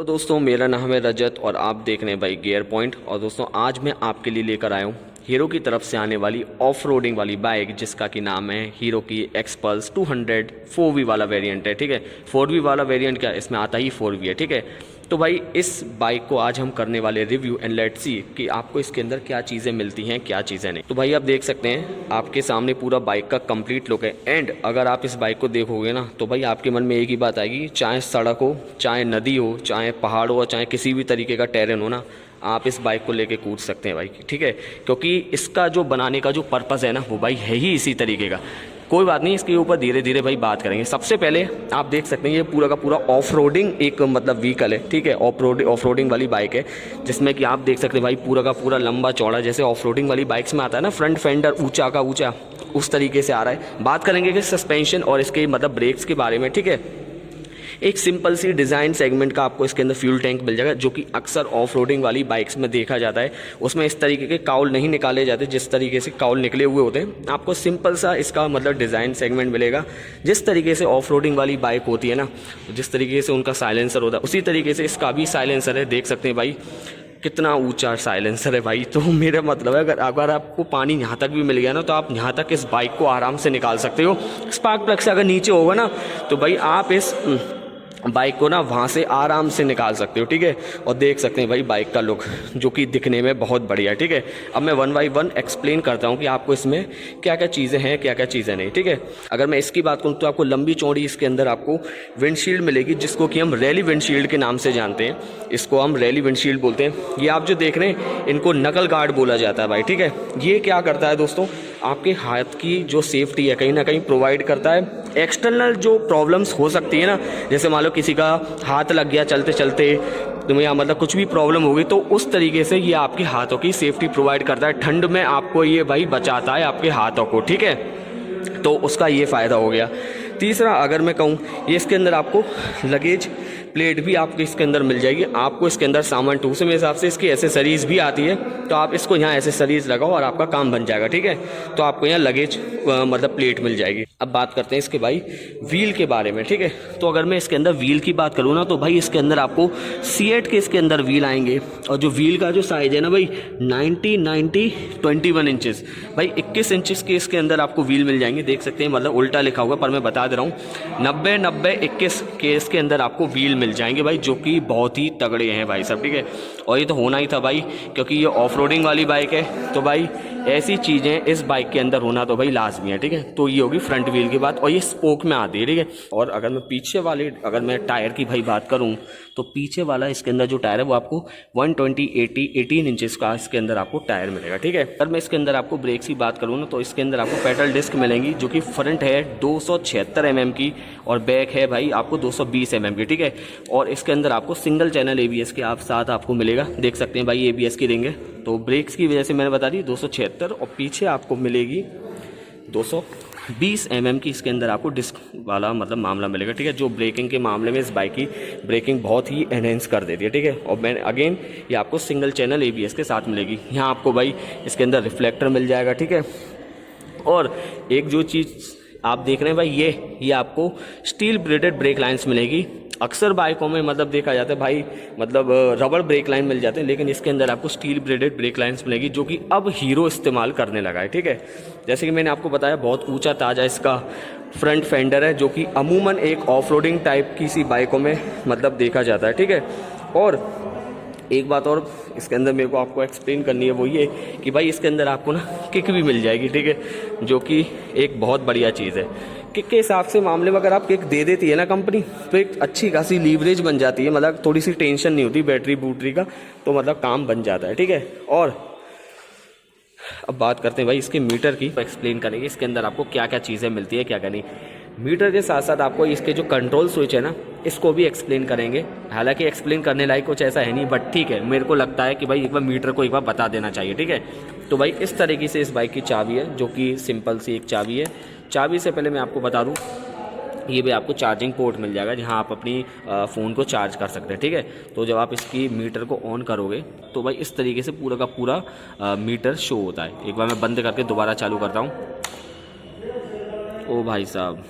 दोस्तों मेरा नाम है रजत और आप देख रहे हैं भाई गियर पॉइंट। और दोस्तों आज मैं आपके लिए लेकर आया हूँ हीरो की तरफ से आने वाली ऑफ रोडिंग वाली बाइक, जिसका कि नाम है हीरो की एक्सपल्स 200 4V वाला वेरिएंट है। ठीक है, 4V वाला वेरिएंट क्या, इसमें आता ही 4V है। ठीक है, तो भाई इस बाइक को आज हम करने वाले रिव्यू एंड लेट्स सी कि आपको इसके अंदर क्या चीज़ें मिलती हैं क्या चीज़ें नहीं। तो भाई आप देख सकते हैं आपके सामने पूरा बाइक का कंप्लीट लुक है। एंड अगर आप इस बाइक को देखोगे ना तो भाई आपके मन में एक ही बात आएगी, चाहे सड़क हो, चाहे नदी हो, चाहे पहाड़ हो, चाहे किसी भी तरीके का टेरेन हो ना, आप इस बाइक को लेके कूद सकते हैं भाई। ठीक है, क्योंकि इसका जो बनाने का जो पर्पज़ है ना वो भाई है ही इसी तरीके का। कोई बात नहीं, इसके ऊपर धीरे धीरे भाई बात करेंगे। सबसे पहले आप देख सकते हैं ये पूरा का पूरा ऑफ रोडिंग एक मतलब व्हीकल है। ठीक है, ऑफ रोडिंग वाली बाइक है, जिसमें कि आप देख सकते हैं भाई पूरा का पूरा लंबा चौड़ा, जैसे ऑफ रोडिंग वाली बाइक्स में आता है ना फ्रंट फेंडर ऊंचा का ऊंचा, उस तरीके से आ रहा है। बात करेंगे कि सस्पेंशन और इसके मतलब ब्रेक्स के बारे में। ठीक है, एक सिंपल सी डिज़ाइन सेगमेंट का आपको इसके अंदर फ्यूल टैंक मिल जाएगा, जो कि अक्सर ऑफ रोडिंग वाली बाइक्स में देखा जाता है। उसमें इस तरीके के काउल नहीं निकाले जाते जिस तरीके से काउल निकले हुए होते हैं। आपको सिंपल सा इसका मतलब डिज़ाइन सेगमेंट मिलेगा। जिस तरीके से ऑफ रोडिंग वाली बाइक होती है ना, जिस तरीके से उनका साइलेंसर होता है, उसी तरीके से इसका भी साइलेंसर है। देख सकते हैं भाई कितना ऊंचा साइलेंसर है भाई। तो मेरा मतलब है अगर आपको पानी यहाँ तक भी मिल गया ना तो आप यहाँ तक इस बाइक को आराम से निकाल सकते हो। स्पार्क प्लग से अगर नीचे होगा ना तो भाई आप इस बाइक को ना वहाँ से आराम से निकाल सकते हो। ठीक है, और देख सकते हैं भाई बाइक का लुक जो कि दिखने में बहुत बढ़िया है। ठीक है, अब मैं 1 बाई 1 एक्सप्लेन करता हूँ कि आपको इसमें क्या क्या चीज़ें हैं क्या क्या चीज़ें नहीं। ठीक है, अगर मैं इसकी बात करूँ तो आपको लंबी चौड़ी इसके अंदर आपको विंडशील्ड मिलेगी, जिसको कि हम रैली विंडशील्ड के नाम से जानते हैं। इसको हम रैली विंडशील्ड बोलते हैं। ये आप जो देख रहे हैं इनको नकल गार्ड बोला जाता है भाई। ठीक है, ये क्या करता है दोस्तों, आपके हाथ की जो सेफ्टी है कहीं ना कहीं प्रोवाइड करता है। एक्सटर्नल जो प्रॉब्लम्स हो सकती है ना, जैसे मान लो किसी का हाथ लग गया चलते चलते तो या मतलब कुछ भी प्रॉब्लम होगी, तो उस तरीके से ये आपके हाथों की सेफ्टी प्रोवाइड करता है। ठंड में आपको ये भाई बचाता है आपके हाथों को। ठीक है, तो उसका ये फ़ायदा हो गया। तीसरा अगर मैं कहूँ, ये इसके अंदर आपको लगेज प्लेट भी आपको इसके अंदर मिल जाएगी। आपको इसके अंदर सामान टू से मेरे हिसाब से इसकी एसेसरीज भी आती है, तो आप इसको यहाँ एसेसरीज लगाओ और आपका काम बन जाएगा। ठीक है, तो आपको यहाँ लगेज मतलब प्लेट मिल जाएगी। अब बात करते हैं इसके भाई व्हील के बारे में। ठीक है, तो अगर मैं इसके अंदर व्हील की बात करूँ ना तो भाई इसके अंदर आपको C8 के इसके अंदर व्हील आएंगे। और जो व्हील का जो साइज है ना भाई 21 इंचेस भाई 21 इंचेस के इसके अंदर आपको व्हील मिल जाएंगे। देख सकते हैं मतलब उल्टा लिखा होगा पर मैं बता दे रहा हूँ 90-90-21 के इसके अंदर आपको व्हील मिल जाएंगे भाई, जो कि बहुत ही तगड़े हैं भाई सब। ठीक है, और ये तो होना ही था भाई क्योंकि ये ऑफ रोडिंग वाली बाइक है, तो भाई ऐसी चीज़ें इस बाइक के अंदर होना तो भाई लाजमी है। ठीक है, तो ये होगी फ्रंट व्हील की बात, और ये स्पोक में आती है। ठीक है, और अगर मैं पीछे वाले अगर मैं टायर की भाई बात करूं तो पीछे वाला इसके अंदर जो टायर है वो आपको 120/80 इंचेस का इसके अंदर आपको टायर मिलेगा। ठीक है, अगर मैं इसके अंदर आपको ब्रेक्स की बात करूँ ना तो इसके अंदर आपको पेडल डिस्क मिलेंगी, जो कि फ्रंट है 276 mm की और बैक है भाई आपको 220 mm की। ठीक है, और इसके अंदर आपको सिंगल चैनल ABS के आप साथ आपको मिलेगा। देख सकते हैं भाई ABS की रिंग है, तो ब्रेक्स की वजह से मैंने बता दी 276, और पीछे आपको मिलेगी 220 mm की इसके अंदर आपको डिस्क वाला मतलब मामला मिलेगा। ठीक है, जो ब्रेकिंग के मामले में इस बाइक की ब्रेकिंग बहुत ही एनहेंस कर देती है। ठीक है, और मैं अगेन ये आपको सिंगल चैनल ABS के साथ मिलेगी। यहाँ आपको भाई इसके अंदर रिफ्लेक्टर मिल जाएगा। ठीक है, और एक जो चीज़ आप देख रहे हैं भाई ये आपको स्टील ब्रेडेड ब्रेक लाइन्स मिलेगी। अक्सर बाइकों में मतलब देखा जाता है भाई मतलब रबड़ ब्रेक लाइन मिल जाते हैं, लेकिन इसके अंदर आपको स्टील ब्रेडेड ब्रेक लाइन्स मिलेगी, जो कि अब हीरो इस्तेमाल करने लगा है। ठीक है, जैसे कि मैंने आपको बताया बहुत ऊंचा ताजा इसका फ्रंट फेंडर है, जो कि अमूमन एक ऑफ रोडिंग टाइप की सी बाइकों में मतलब देखा जाता है। ठीक है, और एक बात और इसके अंदर मेरे को आपको एक्सप्लेन करनी है, वो ये कि भाई इसके अंदर आपको ना किक भी मिल जाएगी। ठीक है, जो कि एक बहुत बढ़िया चीज़ है। किक के हिसाब से मामले में अगर आप किक दे देती है ना कंपनी तो एक अच्छी खासी लीवरेज बन जाती है, मतलब थोड़ी सी टेंशन नहीं होती बैटरी बूटरी का, तो मतलब काम बन जाता है। ठीक है, और अब बात करते हैं भाई इसके मीटर की, एक्सप्लेन करेंगे इसके अंदर आपको क्या क्या चीज़ें मिलती है क्या क्या नहीं। मीटर के साथ साथ आपको इसके जो कंट्रोल स्विच है ना इसको भी एक्सप्लेन करेंगे। हालांकि एक्सप्लेन करने लायक कुछ ऐसा है नहीं, बट ठीक है मेरे को लगता है कि भाई एक बार मीटर को एक बार बता देना चाहिए। ठीक है, तो भाई इस तरीके से इस बाइक की चाबी है, जो कि सिंपल सी एक चाबी है। चाबी से पहले मैं आपको बता दूं ये भी आपको चार्जिंग पोर्ट मिल जाएगा, जहां आप अपनी फ़ोन को चार्ज कर सकते हैं। ठीक है, तो जब आप इसकी मीटर को ऑन करोगे तो भाई इस तरीके से पूरा का पूरा मीटर शो होता है। एक बार मैं बंद करके दोबारा चालू करता हूँ। ओ भाई साहब,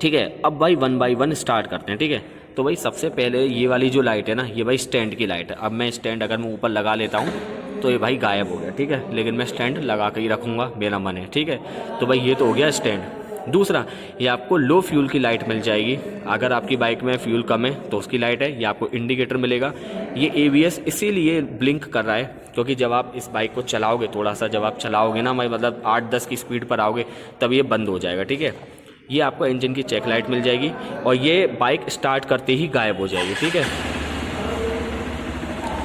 ठीक है, अब भाई 1 बाई 1 स्टार्ट करते हैं। ठीक है, तो भाई सबसे पहले ये वाली जो लाइट है ना, ये भाई स्टैंड की लाइट है। अब मैं स्टैंड अगर मैं ऊपर लगा लेता हूँ तो ये भाई गायब हो गया, ठीक है, लेकिन मैं स्टैंड लगा के ही रखूँगा, मेरा मन है, ठीक है। तो भाई ये तो हो गया स्टैंड। दूसरा, ये आपको लो फ्यूल की लाइट मिल जाएगी। अगर आपकी बाइक में फ्यूल कम है तो उसकी लाइट है। ये आपको इंडिकेटर मिलेगा। ये ABS इसीलिए ब्लिंक कर रहा है क्योंकि जब आप इस बाइक को चलाओगे, थोड़ा सा जब आप चलाओगे ना, मतलब 8-10 की स्पीड पर आओगे तब ये बंद हो जाएगा, ठीक है। ये आपको इंजन की चेक लाइट मिल जाएगी और ये बाइक स्टार्ट करते ही गायब हो जाएगी, ठीक है।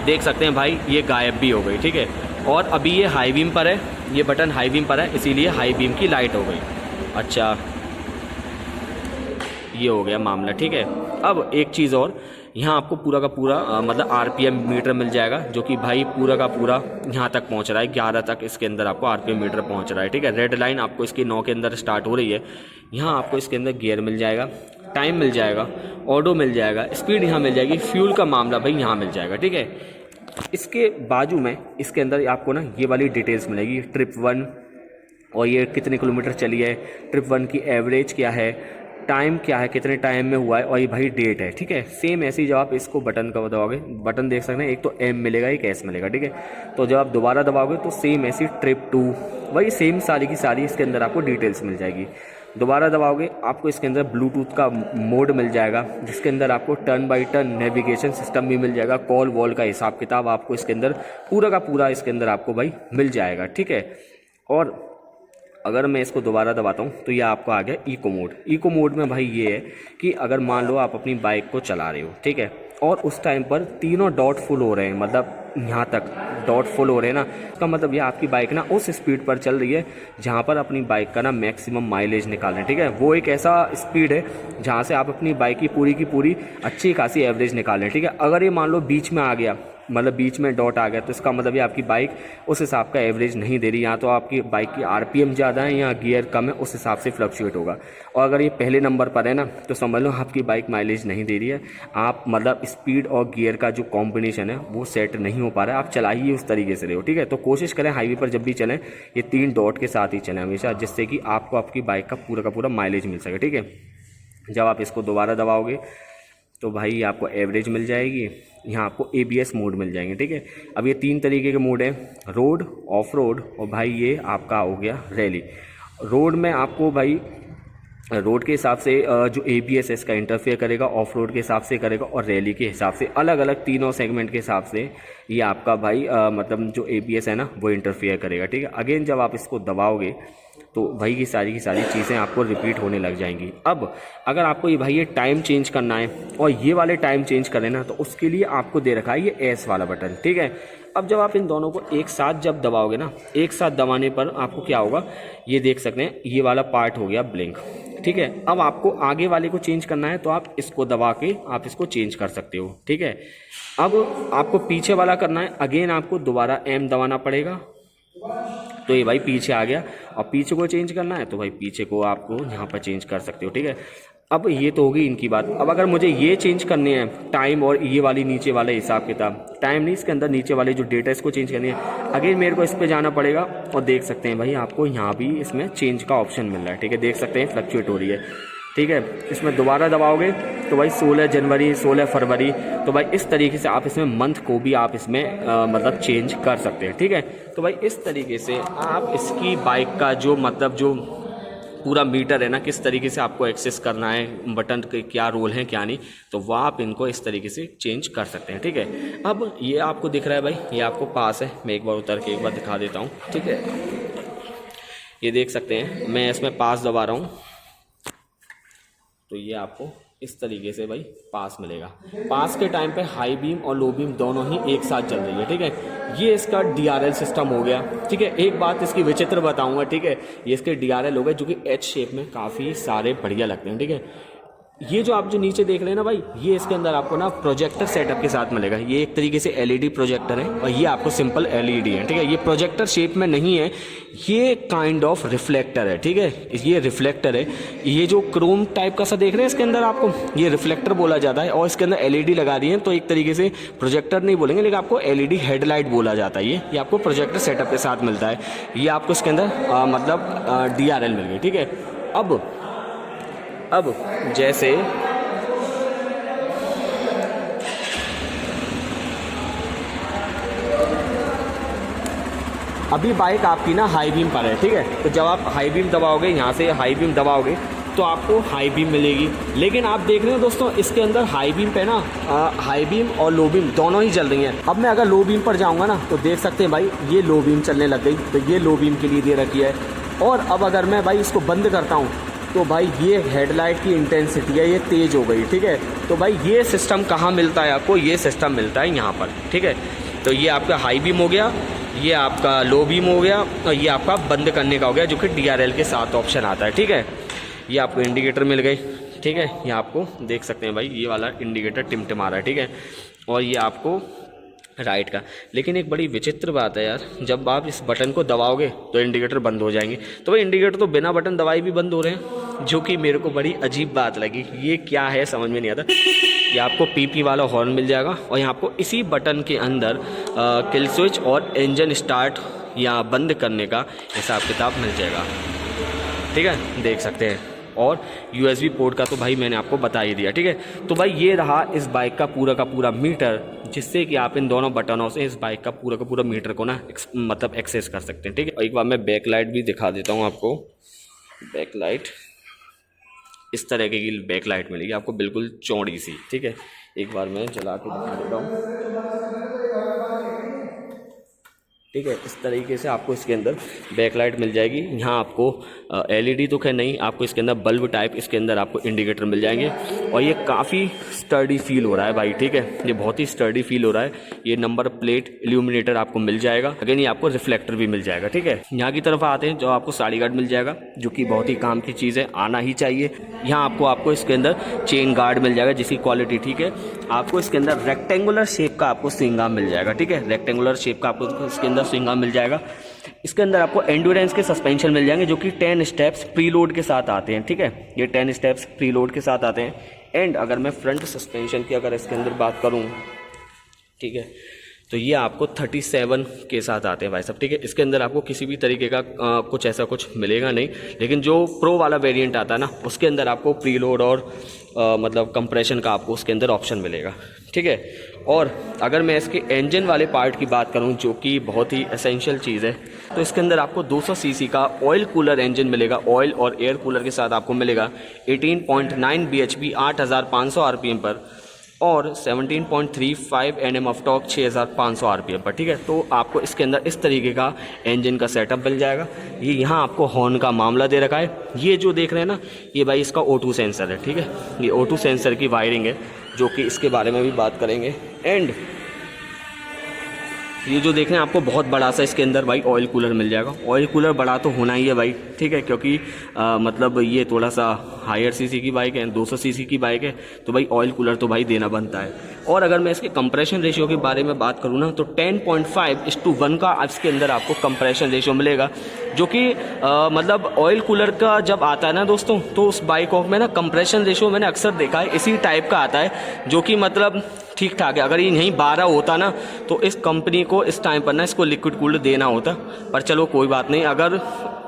देख सकते हैं भाई ये गायब भी हो गई, ठीक है। और अभी ये हाई बीम पर है, ये बटन हाई बीम पर है, इसीलिए हाई बीम की लाइट हो गई। अच्छा, ये हो गया मामला, ठीक है। अब एक चीज़ और, यहाँ आपको पूरा का पूरा मतलब RPM मीटर मिल जाएगा, जो कि भाई पूरा का पूरा यहाँ तक पहुँच रहा है, 11 तक इसके अंदर आपको RPM मीटर पहुँच रहा है, ठीक है। रेड लाइन आपको इसकी 9 के अंदर स्टार्ट हो रही है। यहाँ आपको इसके अंदर गियर मिल जाएगा, टाइम मिल जाएगा, ऑडो मिल जाएगा, स्पीड यहाँ मिल जाएगी, फ्यूल का मामला भाई यहाँ मिल जाएगा, ठीक है। इसके बाजू में इसके अंदर आपको ना ये वाली डिटेल्स मिलेगी, ट्रिप 1 और ये कितने किलोमीटर चली है, ट्रिप 1 की एवरेज क्या है, टाइम क्या है, कितने टाइम में हुआ है, और ये भाई डेट है, ठीक है। सेम ऐसे ही जब आप इसको बटन का दबाओगे, बटन देख सकते हैं, एक तो M मिलेगा, एक S मिलेगा, ठीक है। तो जब आप दोबारा दबाओगे तो सेम ऐसी ट्रिप 2 वही सेम सारी की सारी इसके अंदर आपको डिटेल्स मिल जाएगी। दोबारा दबाओगे आपको इसके अंदर ब्लूटूथ का मोड मिल जाएगा, जिसके अंदर आपको turn by turn navigation system भी मिल जाएगा, कॉल वॉल का हिसाब किताब आपको इसके अंदर पूरा का पूरा इसके अंदर आपको भाई मिल जाएगा, ठीक है। और अगर मैं इसको दोबारा दबाता हूँ तो ये आपको आ गया इको मोड। इको मोड में भाई ये है कि अगर मान लो आप अपनी बाइक को चला रहे हो, ठीक है, और उस टाइम पर तीनों डॉट फुल हो रहे हैं, मतलब यहाँ तक डॉट फुल हो रहे हैं ना, इसका मतलब ये आपकी बाइक ना उस स्पीड पर चल रही है जहाँ पर अपनी बाइक का ना मैक्सिमम माइलेज निकाल रहे हैं, ठीक है। वो एक ऐसा स्पीड है जहाँ से आप अपनी बाइक की पूरी अच्छी खासी एवरेज निकाल रहे हैं, ठीक है। अगर ये मान लो बीच में आ गया, मतलब बीच में डॉट आ गया, तो इसका मतलब ये आपकी बाइक उस हिसाब का एवरेज नहीं दे रही, या तो आपकी बाइक की RPM ज़्यादा है या गियर कम है, उस हिसाब से फ्लक्चुएट होगा। और अगर ये पहले नंबर पर है ना, तो समझ लो आपकी बाइक माइलेज नहीं दे रही है, आप मतलब स्पीड और गियर का जो कॉम्बिनेशन है वो सेट नहीं हो पा रहा है, आप चलाइए उस तरीके से रहे हो, ठीक है। तो कोशिश करें हाईवे पर जब भी चलें ये 3 डॉट के साथ ही चलें हमेशा, जिससे कि आपको आपकी बाइक का पूरा माइलेज मिल सके, ठीक है। जब आप इसको दोबारा दबाओगे तो भाई आपको एवरेज मिल जाएगी, यहाँ आपको ABS मोड मिल जाएंगे, ठीक है। अब ये 3 तरीके के मोड हैं, रोड, ऑफ रोड और भाई ये आपका हो गया रैली। रोड में आपको भाई रोड के हिसाब से जो ABS है इसका इंटरफेयर करेगा, ऑफ रोड के हिसाब से करेगा और रैली के हिसाब से, अलग अलग तीनों सेगमेंट के हिसाब से ये आपका भाई मतलब जो ABS है ना वो इंटरफेयर करेगा, ठीक है। अगेन जब आप इसको दबाओगे तो भाई की सारी चीज़ें आपको रिपीट होने लग जाएंगी। अब अगर आपको ये भाई ये टाइम चेंज करना है और ये वाले टाइम चेंज करें ना, तो उसके लिए आपको दे रखा है ये S वाला बटन, ठीक है। अब जब आप इन दोनों को एक साथ जब दबाओगे ना, एक साथ दबाने पर आपको क्या होगा, ये देख सकते हैं, ये वाला पार्ट हो गया ब्लिंक, ठीक है। अब आपको आगे वाले को चेंज करना है तो आप इसको दबा के आप इसको चेंज कर सकते हो, ठीक है। अब आपको पीछे वाला करना है, अगेन आपको दोबारा M दबाना पड़ेगा, तो ये भाई पीछे आ गया। और पीछे को चेंज करना है तो भाई पीछे को आपको यहाँ पर चेंज कर सकते हो, ठीक है। अब ये तो होगी इनकी बात। अब अगर मुझे ये चेंज करने हैं टाइम और ये वाली नीचे वाले हिसाब किताब, टाइम नहीं, इसके अंदर नीचे वाले जो डेटा इसको चेंज करनी है, अगेन मेरे को इस पर जाना पड़ेगा। और देख सकते हैं भाई आपको यहाँ भी इसमें चेंज का ऑप्शन मिल रहा है, ठीक है। देख सकते हैं फ्लक्चुएट हो रही है, ठीक है। इसमें दोबारा दबाओगे तो भाई 16 जनवरी, 16 फरवरी, तो भाई इस तरीके से आप इसमें मंथ को भी आप इसमें मतलब चेंज कर सकते हैं, ठीक है। तो भाई इस तरीके से आप इसकी बाइक का जो मतलब जो पूरा मीटर है ना, किस तरीके से आपको एक्सेस करना है, बटन के क्या रोल हैं क्या नहीं, तो वह आप इनको इस तरीके से चेंज कर सकते हैं, ठीक है। अब ये आपको दिख रहा है भाई, ये आपको पास है, मैं एक बार उतर के एक बार दिखा देता हूँ, ठीक है। ये देख सकते हैं मैं इसमें पास दबा रहा हूँ तो ये आपको इस तरीके से भाई पास मिलेगा। पास के टाइम पे हाई बीम और लो बीम दोनों ही एक साथ चल रही है, ठीक है। ये इसका DRL सिस्टम हो गया, ठीक है। एक बात इसकी विचित्र बताऊंगा, ठीक है। ये इसके DRL हो गए जो कि H शेप में काफ़ी सारे बढ़िया लगते हैं, ठीक है। ये जो आप जो नीचे देख रहे हैं ना भाई, ये इसके अंदर आपको ना प्रोजेक्टर सेटअप के साथ मिलेगा। ये एक तरीके से LED प्रोजेक्टर है और ये आपको सिंपल LED है, ठीक है। ये प्रोजेक्टर शेप में नहीं है, ये काइंड ऑफ रिफ्लेक्टर है, ठीक है। ये रिफ्लेक्टर है, ये जो क्रोम टाइप का सा देख रहे हैं इसके अंदर आपको, ये रिफ्लेक्टर बोला जाता है। और इसके अंदर LED लगा दी है तो एक तरीके से प्रोजेक्टर नहीं बोलेंगे, लेकिन आपको LED हेडलाइट बोला जाता है। ये आपको प्रोजेक्टर सेटअप के साथ मिलता है। ये आपको इसके अंदर मतलब DRL मिल गई, ठीक है। अब जैसे अभी बाइक आपकी ना हाई बीम पर है, ठीक है। तो जब आप हाई बीम दबाओगे, यहाँ से हाई बीम दबाओगे तो आपको हाई बीम मिलेगी। लेकिन आप देख रहे हो दोस्तों, इसके अंदर हाई बीम पे ना हाई बीम और लो बीम दोनों ही चल रही हैं। अब मैं अगर लो बीम पर जाऊंगा ना तो देख सकते हैं भाई ये लो बीम चलने लग गई, तो ये लो बीम के लिए दे रखी है। और अब अगर मैं भाई इसको बंद करता हूँ तो भाई ये हेडलाइट की इंटेंसिटी है, ये तेज़ हो गई, ठीक है। तो भाई ये सिस्टम कहाँ मिलता है आपको? ये सिस्टम मिलता है यहाँ पर, ठीक है। तो ये आपका हाई बीम हो गया, ये आपका लो बीम हो गया, और ये आपका बंद करने का हो गया, जो कि DRL के साथ ऑप्शन आता है, ठीक है। ये आपको इंडिकेटर मिल गई, ठीक है। ये आपको देख सकते हैं भाई, ये वाला इंडिकेटर टिमटिमा रहा है, ठीक है। और ये आपको राइट का। लेकिन एक बड़ी विचित्र बात है यार, जब आप इस बटन को दबाओगे तो इंडिकेटर बंद हो जाएंगे। तो भाई इंडिकेटर तो बिना बटन दबाए भी बंद हो रहे हैं, जो कि मेरे को बड़ी अजीब बात लगी। ये क्या है समझ में नहीं आता। ये आपको PP वाला हॉर्न मिल जाएगा, और यहाँ आपको इसी बटन के अंदर किल स्विच और इंजन स्टार्ट या बंद करने का हिसाब किताब मिल जाएगा, ठीक है, देख सकते हैं। और USB पोर्ट का तो भाई मैंने आपको बता ही दिया, ठीक है। तो भाई ये रहा इस बाइक का पूरा मीटर, जिससे कि आप इन दोनों बटनों से इस बाइक का पूरा मीटर को ना मतलब एक्सेस कर सकते हैं, ठीक है। एक बार मैं बैक लाइट भी दिखा देता हूँ आपको। बैक लाइट इस तरह की बैक लाइट मिलेगी आपको, बिल्कुल चौड़ी सी, ठीक है। एक बार मैं जला के दिखा देता हूँ, ठीक है। इस तरीके से आपको इसके अंदर बैकलाइट मिल जाएगी। यहाँ आपको LED तो खैर नहीं, आपको इसके अंदर बल्ब टाइप इसके अंदर आपको इंडिकेटर मिल जाएंगे। और ये काफ़ी स्टर्डी फील हो रहा है भाई, ठीक है। ये बहुत ही स्टर्डी फील हो रहा है। ये नंबर प्लेट इल्यूमिनेटर आपको मिल जाएगा, अगेन ये आपको रिफ्लेक्टर भी मिल जाएगा, ठीक है। यहाँ की तरफ आते हैं, जो आपको साड़ी गार्ड मिल जाएगा, जो कि बहुत ही काम की चीज़ है, आना ही चाहिए। यहाँ आपको इसके अंदर चेन गार्ड मिल जाएगा, जिसकी क्वालिटी ठीक है। आपको इसके अंदर रेक्टेंगुलर शेप का आपको स्विंग आर्म मिल जाएगा, ठीक है। रेक्टेंगुलर शेप का आपको इसके अंदर स्विंग आर्म मिल जाएगा। इसके अंदर आपको एंड्योरेंस के सस्पेंशन मिल जाएंगे, जो कि 10 स्टेप्स प्रीलोड के साथ आते हैं, ठीक है। ये 10 स्टेप्स प्रीलोड के साथ आते हैं। एंड अगर मैं फ्रंट सस्पेंशन की अगर इसके अंदर बात करूं, ठीक है, तो ये आपको 37 के साथ आते हैं भाई साहब, ठीक है। इसके अंदर आपको किसी भी तरीके का कुछ ऐसा कुछ मिलेगा नहीं। लेकिन जो प्रो वाला वेरिएंट आता है ना, उसके अंदर आपको प्रीलोड और मतलब कंप्रेशन का आपको उसके अंदर ऑप्शन मिलेगा, ठीक है। और अगर मैं इसके इंजन वाले पार्ट की बात करूं, जो कि बहुत ही एसेंशियल चीज़ है, तो इसके अंदर आपको 200 सीसी का ऑयल कूलर इंजन मिलेगा। ऑयल और एयर कूलर के साथ आपको मिलेगा 18.9 bhp 8500 RPM पर, और 17.35 Nm ऑफ टॉर्क 6500 RPM पर, ठीक है। तो आपको इसके अंदर इस तरीके का इंजन का सेटअप मिल जाएगा। ये यहाँ आपको हॉर्न का मामला दे रखा है। ये जो देख रहे हैं ना, ये भाई इसका O2 सेंसर है, ठीक है। ये O2 सेंसर की वायरिंग है, जो कि इसके बारे में भी बात करेंगे। एंड ये जो देख रहे हैं आपको बहुत बड़ा सा इसके अंदर भाई ऑयल कूलर मिल जाएगा। ऑयल कूलर बड़ा तो होना ही है भाई, ठीक है, क्योंकि मतलब ये थोड़ा सा हायर सीसी की बाइक है, 200 सीसी की बाइक है, तो भाई ऑयल कूलर तो भाई देना बनता है। और अगर मैं इसके कंप्रेशन रेशियो के बारे में बात करूँ ना, तो 10.5:1 का इसके अंदर आपको कंप्रेशन रेशियो मिलेगा, जो कि मतलब ऑयल कूलर का जब आता है ना दोस्तों, तो उस बाइक ऑफ में ना कंप्रेशन रेशियो मैंने अक्सर देखा है इसी टाइप का आता है, जो कि मतलब ठीक ठाक है। अगर ये नहीं 12 होता ना, तो इस कंपनी को इस टाइम पर ना इसको लिक्विड कूल्ड देना होता। पर चलो कोई बात नहीं, अगर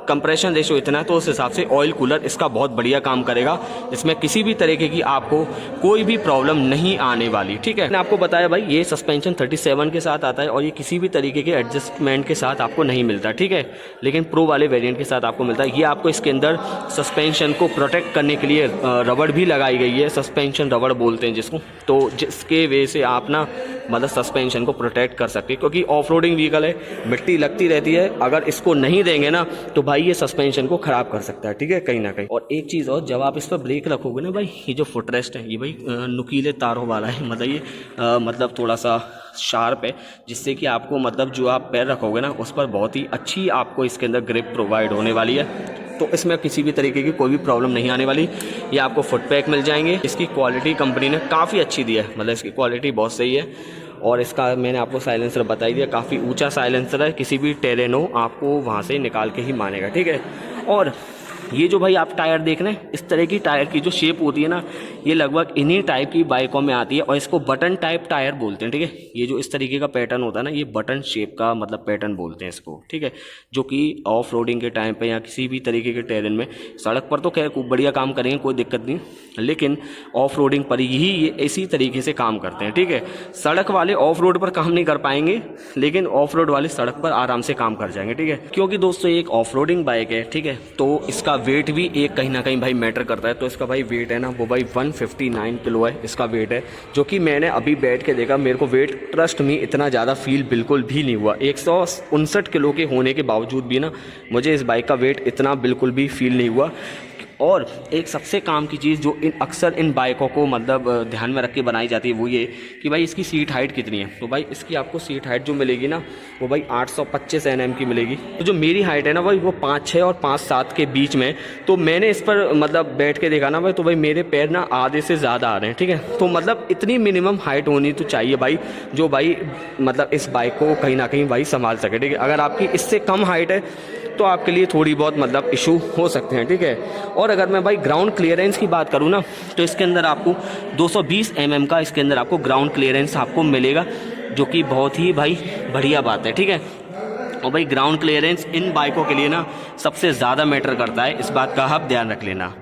कंप्रेशन रेशियो इतना है तो उस हिसाब से ऑयल कूलर इसका बहुत बढ़िया काम करेगा। इसमें किसी भी तरीके की आपको कोई भी प्रॉब्लम नहीं आने वाली, ठीक है। मैंने आपको बताया भाई ये सस्पेंशन 37 के साथ आता है, और ये किसी भी तरीके के एडजस्टमेंट के साथ आपको नहीं मिलता, ठीक है। लेकिन प्रो वाले वेरिएंट के साथ आपको मिलता है। ये आपको इसके अंदर सस्पेंशन को प्रोटेक्ट करने के लिए रबड़ भी लगाई गई है, सस्पेंशन रबड़ बोलते हैं जिसको, तो जिसके वजह से आप ना मतलब सस्पेंशन को प्रोटेक्ट कर सकते हैं, क्योंकि ऑफ रोडिंग व्हीकल है, मिट्टी लगती रहती है। अगर इसको नहीं देंगे ना, तो भाई ये सस्पेंशन को खराब कर सकता है, ठीक है, कहीं ना कहीं। और एक चीज़ और, जब आप इस पर ब्रेक रखोगे ना भाई, ये जो फुटरेस्ट है ये भाई नुकीले तारों वाला है, मतलब ये मतलब थोड़ा सा शार्प है, जिससे कि आपको मतलब जो आप पैर रखोगे ना, उस पर बहुत ही अच्छी आपको इसके अंदर ग्रिप प्रोवाइड होने वाली है। तो इसमें किसी भी तरीके की कोई भी प्रॉब्लम नहीं आने वाली। ये आपको फुट पैक मिल जाएंगे। इसकी क्वालिटी कंपनी ने काफ़ी अच्छी दी है, मतलब इसकी क्वालिटी बहुत सही है। और इसका मैंने आपको साइलेंसर बता ही दिया, काफ़ी ऊंचा साइलेंसर है, किसी भी टेरेनो आपको वहाँ से निकाल के ही मानेगा, ठीक है। और ये जो भाई आप टायर देख रहे हैं, इस तरह की टायर की जो शेप होती है ना, ये लगभग इन्हीं टाइप की बाइकों में आती है और इसको बटन टाइप टायर बोलते हैं। ठीक है, ये जो इस तरीके का पैटर्न होता है ना, ये बटन शेप का मतलब पैटर्न बोलते हैं इसको। ठीक है, जो कि ऑफ रोडिंग के टाइम पे या किसी भी तरीके के टेरेन में, सड़क पर तो खैर खूब बढ़िया काम करेंगे, कोई दिक्कत नहीं, लेकिन ऑफ रोडिंग पर ही ये इसी तरीके से काम करते हैं। ठीक है, सड़क वाले ऑफ रोड पर काम नहीं कर पाएंगे, लेकिन ऑफ रोड वाले सड़क पर आराम से काम कर जाएंगे। ठीक है, क्योंकि दोस्तों एक ऑफ रोडिंग बाइक है। ठीक है, तो इसका वेट भी एक कहीं ना कहीं भाई मैटर करता है। तो इसका भाई वेट है ना, वो भाई 159 किलो है इसका वेट है, जो कि मैंने अभी बैठ के देखा, मेरे को वेट ट्रस्ट में इतना ज़्यादा फील बिल्कुल भी नहीं हुआ। 159 किलो के होने के बावजूद भी ना मुझे इस बाइक का वेट इतना बिल्कुल भी फील नहीं हुआ। और एक सबसे काम की चीज़ जो अक्सर इन बाइकों को मतलब ध्यान में रख के बनाई जाती है वो ये कि भाई इसकी सीट हाइट कितनी है। तो भाई इसकी आपको सीट हाइट जो मिलेगी ना, वो भाई 825 mm की मिलेगी। तो जो मेरी हाइट है ना भाई, वो 5'6" और 5'7" के बीच में। तो मैंने इस पर मतलब बैठ के देखा ना भाई, तो भाई मेरे पैर ना आधे से ज़्यादा आ रहे हैं। ठीक है, तो मतलब इतनी मिनिमम हाइट होनी तो चाहिए भाई, जो भाई मतलब इस बाइक को कहीं ना कहीं भाई संभाल सके। ठीक है, अगर आपकी इससे कम हाइट है तो आपके लिए थोड़ी बहुत मतलब इशू हो सकते हैं। ठीक है, और अगर मैं भाई ग्राउंड क्लियरेंस की बात करूँ ना, तो इसके अंदर आपको 220 mm का इसके अंदर आपको ग्राउंड क्लियरेंस आपको मिलेगा, जो कि बहुत ही भाई बढ़िया बात है। ठीक है, और भाई ग्राउंड क्लियरेंस इन बाइकों के लिए ना सबसे ज़्यादा मैटर करता है, इस बात का आप ध्यान रख लेना।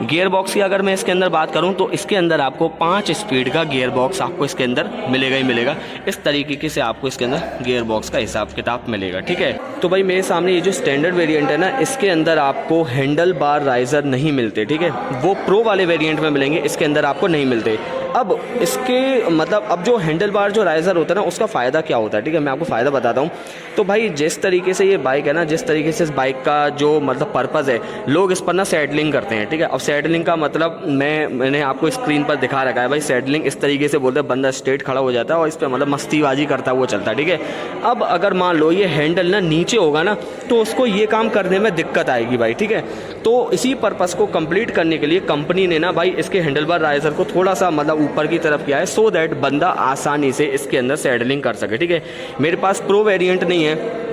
गियर बॉक्स की अगर मैं इसके अंदर बात करूं तो इसके अंदर आपको 5 स्पीड का गियर बॉक्स आपको इसके अंदर मिलेगा ही मिलेगा। इस तरीके से आपको इसके अंदर गियर बॉक्स का हिसाब किताब मिलेगा। ठीक है, तो भाई मेरे सामने ये जो स्टैंडर्ड वेरिएंट है ना, इसके अंदर आपको हैंडल बार राइजर नहीं मिलते। ठीक है, वो प्रो वाले वेरिएंट में मिलेंगे, इसके अंदर आपको नहीं मिलते। अब इसके मतलब अब जो हैंडल बार जो राइजर होता है ना, उसका फ़ायदा क्या होता है। ठीक है, मैं आपको फ़ायदा बताता हूँ। तो भाई जिस तरीके से ये बाइक है ना, जिस तरीके से इस बाइक का जो मतलब पर्पज़ है, लोग इस पर ना सैडलिंग करते हैं। ठीक है, अब सैडलिंग का मतलब मैंने आपको स्क्रीन पर दिखा रखा है भाई। सैडलिंग इस तरीके से बोलते हैं, बंदा स्ट्रेट खड़ा हो जाता है और इस पर मतलब मस्तीबाजी करता है, वो चलता है। ठीक है, अब अगर मान लो ये हैंडल ना नीचे होगा ना, तो उसको ये काम करने में दिक्कत आएगी भाई। ठीक है, तो इसी पर्पज़ को कंप्लीट करने के लिए कंपनी ने ना भाई इसके हैंडल बार राइजर को थोड़ा सा मतलब ऊपर की तरफ किया है, सो दैट बंदा आसानी से इसके अंदर सैडलिंग कर सके। ठीक है, मेरे पास प्रो वेरिएंट नहीं है।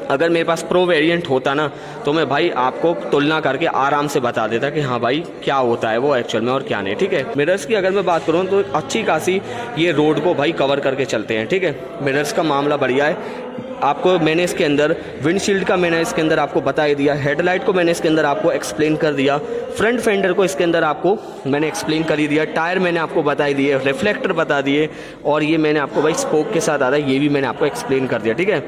अगर मेरे पास प्रो वेरिएंट होता ना, तो मैं भाई आपको तुलना करके आराम से बता देता कि हाँ भाई क्या होता है वो एक्चुअल में और क्या नहीं। ठीक है, मिरर्स की अगर मैं बात करूँ तो अच्छी खासी ये रोड को भाई कवर करके चलते हैं। ठीक है, मिरर्स का मामला बढ़िया है। आपको मैंने इसके अंदर विंडशील्ड का मैंने इसके अंदर आपको बता ही दिया, हेडलाइट को मैंने इसके अंदर आपको एक्सप्लेन कर दिया, फ्रंट फेंडर को इसके अंदर आपको मैंने एक्सप्लेन कर ही दिया, टायर मैंने आपको बता ही दिए, रिफ्लेक्टर बता दिए, और ये मैंने आपको भाई स्पोक के साथ आता है, ये भी मैंने आपको एक्सप्लेन कर दिया। ठीक है,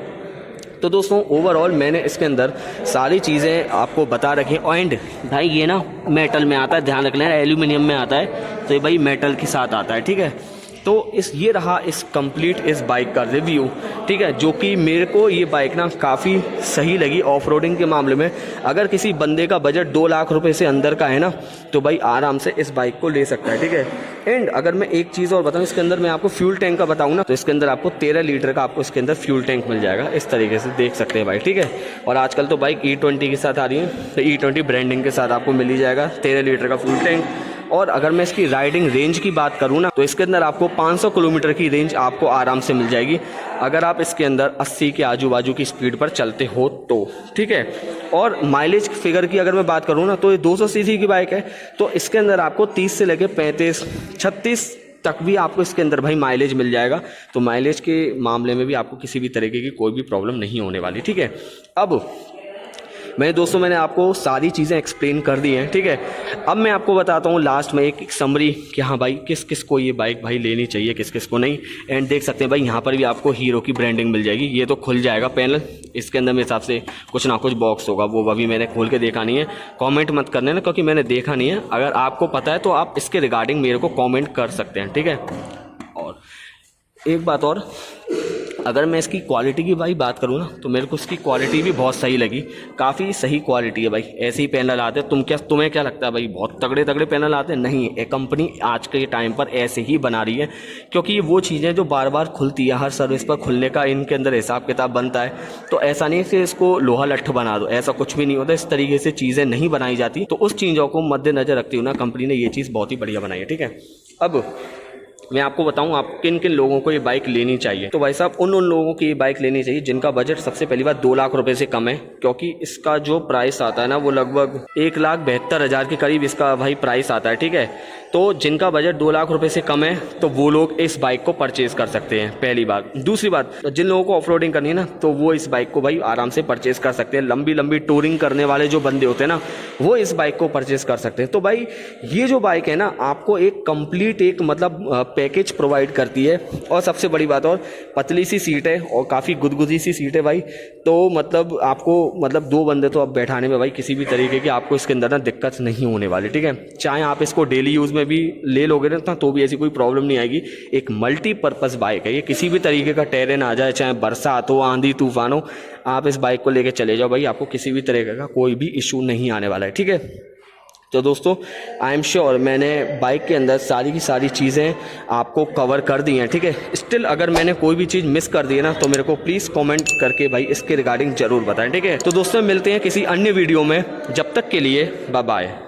तो दोस्तों ओवरऑल मैंने इसके अंदर सारी चीज़ें आपको बता रखी हैं। एंड भाई ये ना मेटल में आता है, ध्यान रख लेना, एल्यूमिनियम में आता है, तो ये भाई मेटल के साथ आता है। ठीक है, तो ये रहा इस कंप्लीट इस बाइक का रिव्यू। ठीक है, जो कि मेरे को ये बाइक ना काफ़ी सही लगी ऑफ रोडिंग के मामले में। अगर किसी बंदे का बजट 2 लाख रुपए से अंदर का है ना, तो भाई आराम से इस बाइक को ले सकता है। ठीक है, एंड अगर मैं एक चीज़ और बताऊँ, इसके अंदर मैं आपको फ्यूल टैंक का बताऊँ ना, तो इसके अंदर आपको 13 लीटर का आपको इसके अंदर फ्यूल टैंक मिल जाएगा। इस तरीके से देख सकते हैं भाई। ठीक है, और आजकल तो बाइक E20 के साथ आ रही है, तो E20 ब्रांडिंग के साथ आपको मिल ही जाएगा 13 लीटर का फ्यूल टैंक। और अगर मैं इसकी राइडिंग रेंज की बात करूँ ना, तो इसके अंदर आपको 500 किलोमीटर की रेंज आपको आराम से मिल जाएगी, अगर आप इसके अंदर 80 के आजू बाजू की स्पीड पर चलते हो तो। ठीक है, और माइलेज फिगर की अगर मैं बात करूँ ना, तो ये 200 सीसी की बाइक है, तो इसके अंदर आपको 30 से लेकर 35, 36 तक भी आपको इसके अंदर भाई माइलेज मिल जाएगा। तो माइलेज के मामले में भी आपको किसी भी तरीके की कोई भी प्रॉब्लम नहीं होने वाली। ठीक है, अब मैंने आपको सारी चीज़ें एक्सप्लेन कर दी हैं। ठीक है, अब मैं आपको बताता हूँ लास्ट में एक समरी कि हाँ भाई किस किस को ये बाइक भाई लेनी चाहिए, किस किस को नहीं। एंड देख सकते हैं भाई यहाँ पर भी आपको हीरो की ब्रांडिंग मिल जाएगी। ये तो खुल जाएगा पैनल, इसके अंदर मेरे हिसाब से कुछ ना कुछ बॉक्स होगा, वो अभी मैंने खोल के देखा नहीं है। कॉमेंट मत करने ना, क्योंकि मैंने देखा नहीं है। अगर आपको पता है तो आप इसके रिगार्डिंग मेरे को कॉमेंट कर सकते हैं। ठीक है, और एक बात और, अगर मैं इसकी क्वालिटी की भाई बात करूँ ना, तो मेरे को इसकी क्वालिटी भी बहुत सही लगी, काफ़ी सही क्वालिटी है भाई। ऐसे ही पैनल आते हैं, तुम्हें क्या लगता है भाई बहुत तगड़े तगड़े पैनल आते हैं? नहीं, ये कंपनी आज के टाइम पर ऐसे ही बना रही है, क्योंकि ये वो चीज़ें जो बार बार खुलती है, हर सर्विस पर खुलने का इनके अंदर हिसाब किताब बनता है। तो ऐसा नहीं कि इसको लोहा लट्ठ बना दो, ऐसा कुछ भी नहीं होता। इस तरीके से चीज़ें नहीं बनाई जाती, तो उस चीज़ों को मद्देनजर रखते हुए ना कंपनी ने ये चीज़ बहुत ही बढ़िया बनाई है। ठीक है, अब मैं आपको बताऊं आप किन किन लोगों को ये बाइक लेनी चाहिए। तो भाई साहब उन लोगों की ये बाइक लेनी चाहिए जिनका बजट सबसे पहली बात 2 लाख रुपए से कम है, क्योंकि इसका जो प्राइस आता है ना वो लगभग 1,72,000 के करीब इसका भाई प्राइस आता है, ठीक है। तो जिनका बजट 2 लाख रुपए से कम है तो वो लोग इस बाइक को परचेज कर सकते हैं, पहली बात। दूसरी बात, जिन लोगों को ऑफ रोडिंग करनी है ना तो वो इस बाइक को भाई आराम से परचेज कर सकते हैं। लंबी लंबी टूरिंग करने वाले जो बंदे होते हैं ना वो इस बाइक को परचेज कर सकते हैं। तो भाई ये जो बाइक है ना आपको एक कंप्लीट एक मतलब पैकेज प्रोवाइड करती है, और सबसे बड़ी बात और पतली सी सीट है और काफ़ी गुदगुदी सी सीट है भाई। तो मतलब आपको मतलब 2 बंदे तो अब बैठाने में भाई किसी भी तरीके की आपको इसके अंदर ना दिक्कत नहीं होने वाली, ठीक है। चाहे आप इसको डेली यूज़ में भी ले लोगे ना तो भी ऐसी कोई प्रॉब्लम नहीं आएगी। एक मल्टीपर्पज़ बाइक है ये, किसी भी तरीके का टेरेन आ जाए, चाहे बरसात हो, आंधी तूफान हो, आप इस बाइक को लेके चले जाओ भाई, आपको किसी भी तरीके का कोई भी इशू नहीं आने वाला है, ठीक है। तो दोस्तों आई एम श्योर मैंने बाइक के अंदर सारी की सारी चीज़ें आपको कवर कर दी हैं, ठीक है। स्टिल अगर मैंने कोई भी चीज़ मिस कर दी है ना तो मेरे को प्लीज़ कमेंट करके भाई इसके रिगार्डिंग ज़रूर बताएं, ठीक है। तो दोस्तों मिलते हैं किसी अन्य वीडियो में, जब तक के लिए बाय बाय।